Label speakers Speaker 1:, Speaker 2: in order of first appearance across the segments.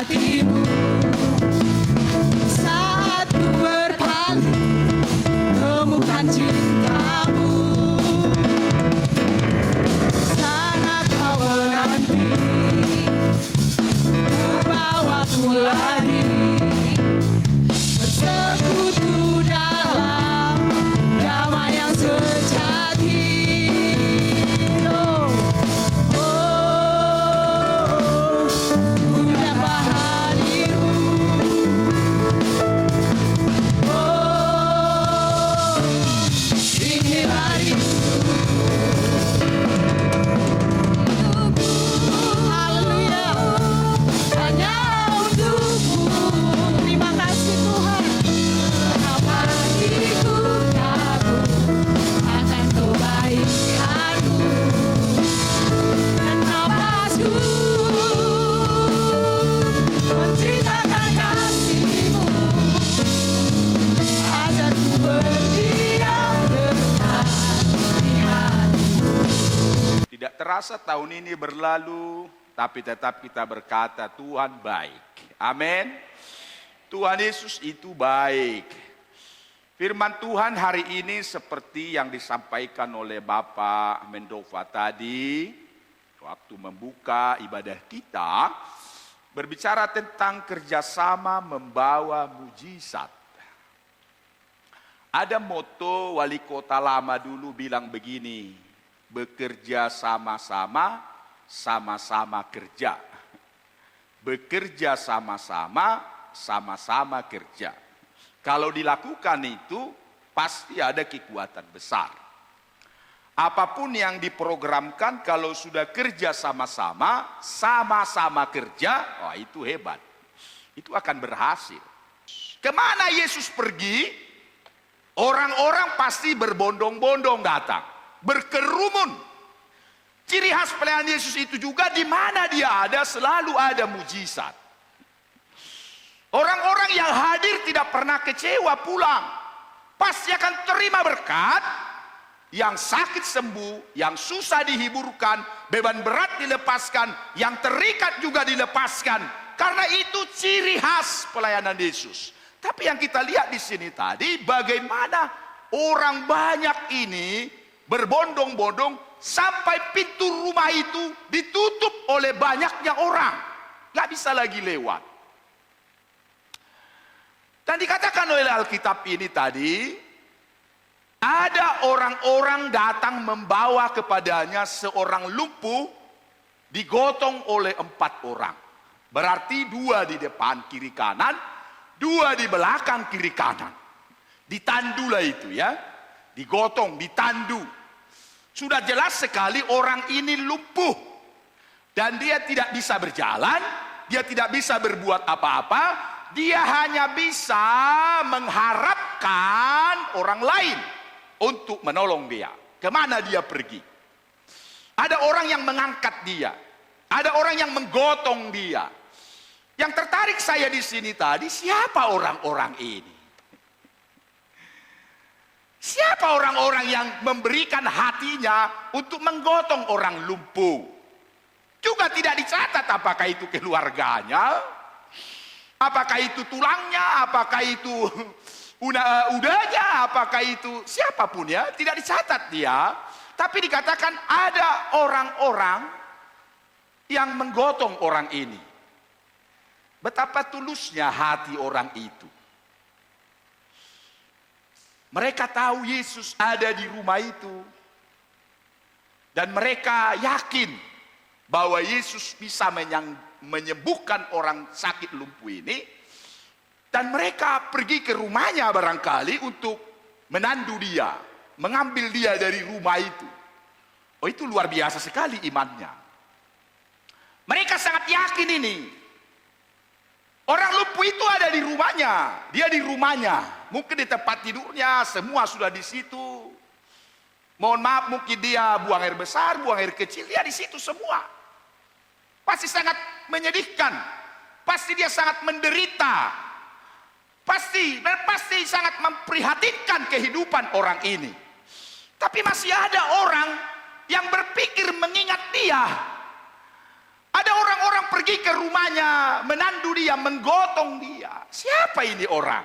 Speaker 1: hatimu. Saat ku berpaling, temukan cintamu. Sana kau menanti, ku bawa ku lari, bersekutu dalam damai yang sejati. Oh, oh, ku dapat hadirmu. Oh, inilah rindu. Haleluya, hanya untukmu. Terima kasih Tuhan. Kenapa hatiku takut akan kebaikanmu dan nafasku menceritakan kasihmu. Ajar ku berdiam dekat di hatimu.
Speaker 2: Tidak terasa tahun ini berlalu, tapi tetap kita berkata Tuhan baik. Amin. Tuhan Yesus itu baik. Firman Tuhan hari ini seperti yang disampaikan oleh Bapak Mendova tadi, waktu membuka ibadah kita, berbicara tentang kerjasama membawa mujizat. Ada moto wali kota lama dulu bilang begini, bekerja sama-sama, sama-sama kerja. Bekerja sama-sama, sama-sama kerja. Kalau dilakukan itu, pasti ada kekuatan besar. Apapun yang diprogramkan, kalau sudah kerja sama-sama, sama-sama kerja, wah itu hebat. Itu akan berhasil. Kemana Yesus pergi? Orang-orang pasti berbondong-bondong datang, berkerumun. Ciri khas pelayanan Yesus itu juga di mana dia ada selalu ada mujizat. Orang-orang yang hadir tidak pernah kecewa pulang. Pasti akan terima berkat. Yang sakit sembuh, yang susah dihiburkan, beban berat dilepaskan, yang terikat juga dilepaskan. Karena itu ciri khas pelayanan Yesus. Tapi yang kita lihat di sini tadi, bagaimana orang banyak ini berbondong-bondong sampai pintu rumah itu ditutup oleh banyaknya orang. Gak bisa lagi lewat. Dan dikatakan oleh Alkitab ini tadi, ada orang-orang datang membawa kepadanya seorang lumpuh digotong oleh 4 orang. Berarti 2 di depan kiri kanan, 2 di belakang kiri kanan. Ditandulah itu ya. Digotong, ditandu. Sudah jelas sekali orang ini lumpuh. Dan dia tidak bisa berjalan, dia tidak bisa berbuat apa-apa. Dia hanya bisa mengharapkan orang lain untuk menolong dia. Kemana dia pergi? Ada orang yang mengangkat dia. Ada orang yang menggotong dia. Yang tertarik saya di sini tadi, siapa orang-orang ini? Siapa orang-orang yang memberikan hatinya untuk menggotong orang lumpuh? Juga tidak dicatat apakah itu keluarganya, apakah itu tulangnya, apakah itu udahnya, apakah itu siapapun ya, tidak dicatat dia. Tapi dikatakan ada orang-orang yang menggotong orang ini. Betapa tulusnya hati orang itu. Mereka tahu Yesus ada di rumah itu. Dan mereka yakin bahwa Yesus bisa menyembuhkan orang sakit lumpuh ini. Dan mereka pergi ke rumahnya barangkali untuk menandu dia, mengambil dia dari rumah itu. Oh, itu luar biasa sekali imannya. Mereka sangat yakin ini. Orang lumpuh itu ada di rumahnya, dia di rumahnya, mungkin di tempat tidurnya, semua sudah di situ. Mohon maaf, mungkin dia buang air besar, buang air kecil, dia di situ semua. Pasti sangat menyedihkan, pasti dia sangat menderita, pasti sangat memprihatinkan kehidupan orang ini. Tapi masih ada orang yang berpikir mengingat dia. Ada orang-orang pergi ke rumahnya, menandu dia, menggotong dia. Siapa ini orang?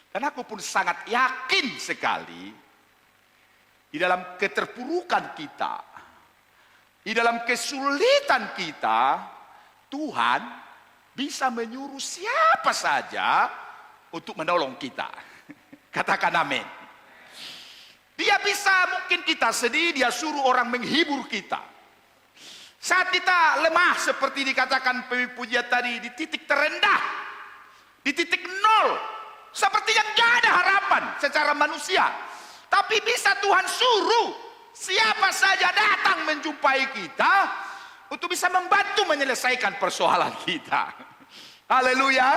Speaker 2: Dan aku pun sangat yakin sekali, di dalam keterpurukan kita, di dalam kesulitan kita, Tuhan bisa menyuruh siapa saja untuk menolong kita. Katakan amin. Dia bisa, mungkin kita sedih, dia suruh orang menghibur kita. Saat kita lemah, seperti dikatakan pujian tadi, di titik terendah, di titik nol, seperti yang gak ada harapan secara manusia. Tapi bisa Tuhan suruh siapa saja datang menjumpai kita untuk bisa membantu menyelesaikan persoalan kita. Haleluya.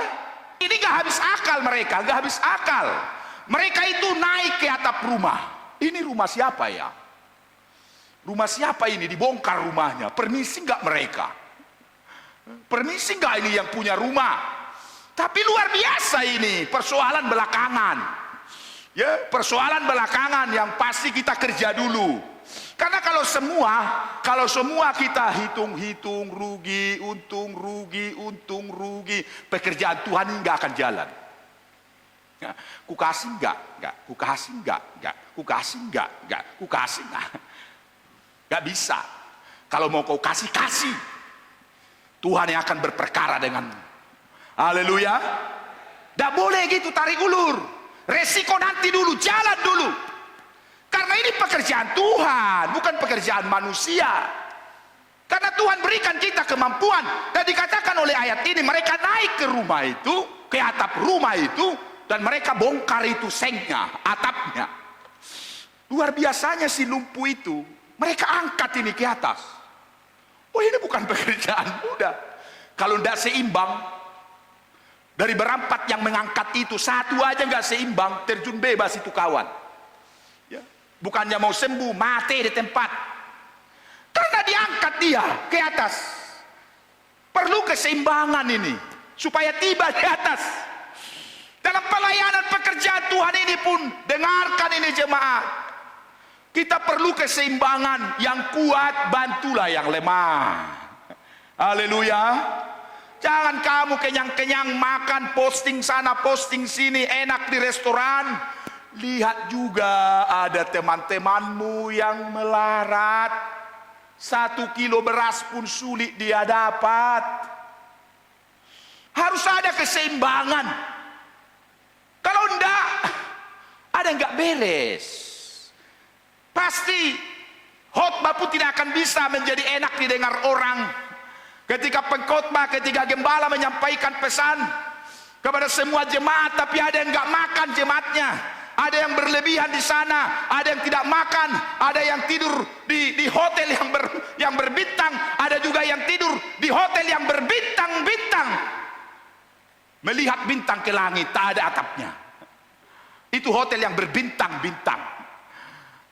Speaker 2: Ini gak habis akal mereka, gak habis akal. Mereka itu naik ke atap rumah. Ini rumah siapa ya? Rumah siapa ini? Dibongkar rumahnya. Permisi gak mereka? Permisi gak ini yang punya rumah? Tapi luar biasa ini, persoalan belakangan. Ya, persoalan belakangan yang pasti kita kerja dulu. Karena kalau semua kita hitung-hitung rugi, untung rugi, pekerjaan Tuhan ini nggak akan jalan. Ya, ku kasih enggak, ku kasih enggak, ku kasih enggak, ku kasih enggak. Nggak bisa. Kalau mau kau kasih, Tuhan yang akan berperkara denganmu. Haleluya. Nggak boleh gitu tarik ulur. Resiko nanti dulu, jalan dulu. Karena ini pekerjaan Tuhan, bukan pekerjaan manusia. Karena Tuhan berikan kita kemampuan. Dan dikatakan oleh ayat ini, mereka naik ke rumah itu, ke atap rumah itu, dan mereka bongkar itu sengnya, atapnya. Luar biasanya si lumpuh itu, mereka angkat ini ke atas. Oh, ini bukan pekerjaan mudah. Kalau tidak seimbang, dari berempat yang mengangkat itu, satu aja nggak seimbang, terjun bebas itu kawan. Ya. Bukannya mau sembuh, mati di tempat. Karena diangkat dia ke atas. Perlu keseimbangan ini, supaya tiba di atas. Dalam pelayanan pekerjaan Tuhan ini pun, dengarkan ini jemaat. Kita perlu keseimbangan, yang kuat bantulah yang lemah. Haleluya. Jangan kamu kenyang-kenyang makan, posting sana, posting sini, enak di restoran. Lihat juga ada teman-temanmu yang melarat. 1 kilo beras pun sulit dia dapat. Harus ada keseimbangan. Kalau enggak, ada enggak beres. Pasti khotbah pun tidak akan bisa menjadi enak didengar orang. Ketika pengkhotbah, ketika gembala menyampaikan pesan kepada semua jemaat, tapi ada yang enggak makan jemaatnya. Ada yang berlebihan di sana, ada yang tidak makan, ada yang tidur di hotel yang berbintang, ada juga yang tidur di hotel yang berbintang-bintang. Melihat bintang ke langit, tak ada atapnya. Itu hotel yang berbintang-bintang.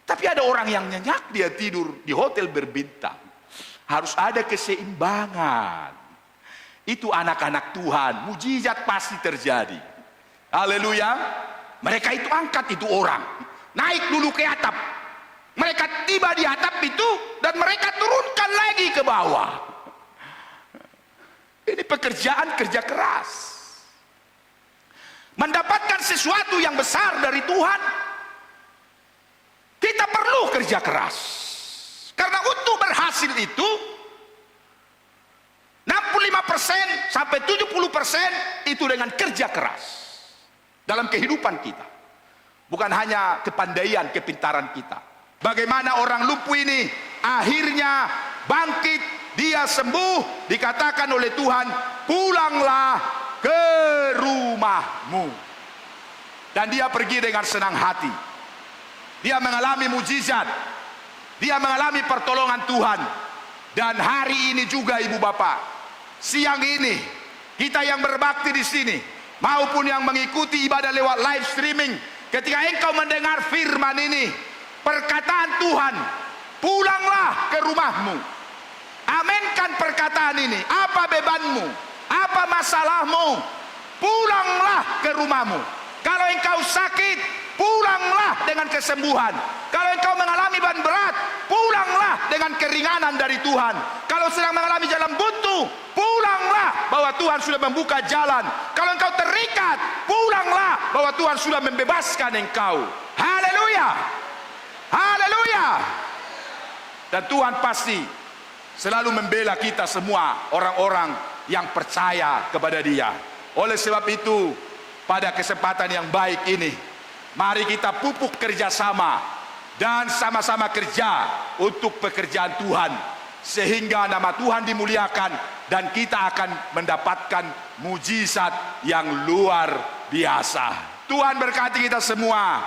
Speaker 2: Tapi ada orang yang nyenyak, dia tidur di hotel berbintang. Harus ada keseimbangan. Itu anak-anak Tuhan, mujizat pasti terjadi. Haleluya. Mereka itu angkat itu orang, naik dulu ke atap. Mereka tiba di atap itu dan mereka turunkan lagi ke bawah. Ini pekerjaan kerja keras. Mendapatkan sesuatu yang besar dari Tuhan, kita perlu kerja keras. Karena untuk berhasil itu 65% sampai 70% itu dengan kerja keras. Dalam kehidupan kita, bukan hanya kepandaian, kepintaran kita. Bagaimana orang lumpuh ini akhirnya bangkit, dia sembuh, dikatakan oleh Tuhan, pulanglah ke rumahmu. Dan dia pergi dengan senang hati. Dia mengalami mujizat, dia mengalami pertolongan Tuhan. Dan hari ini juga ibu bapak, siang ini kita yang berbakti di sini maupun yang mengikuti ibadah lewat live streaming, ketika engkau mendengar firman ini, perkataan Tuhan, pulanglah ke rumahmu. Aminkan perkataan ini. Apa bebanmu? Apa masalahmu? Pulanglah ke rumahmu. Kalau engkau sakit, pulanglah dengan kesembuhan. Kalau engkau mengalami beban berat, pulanglah dengan keringanan dari Tuhan. Kalau sedang mengalami jalan buntu, jenuh, pulanglah bahwa Tuhan sudah membuka jalan. Kalau engkau terikat, pulanglah bahwa Tuhan sudah membebaskan engkau. Haleluya. Haleluya. Dan Tuhan pasti selalu membela kita semua, orang-orang yang percaya kepada Dia. Oleh sebab itu, pada kesempatan yang baik ini, mari kita pupuk kerjasama dan sama-sama kerja untuk pekerjaan Tuhan, sehingga nama Tuhan dimuliakan dan kita akan mendapatkan mujizat yang luar biasa. Tuhan berkati kita semua.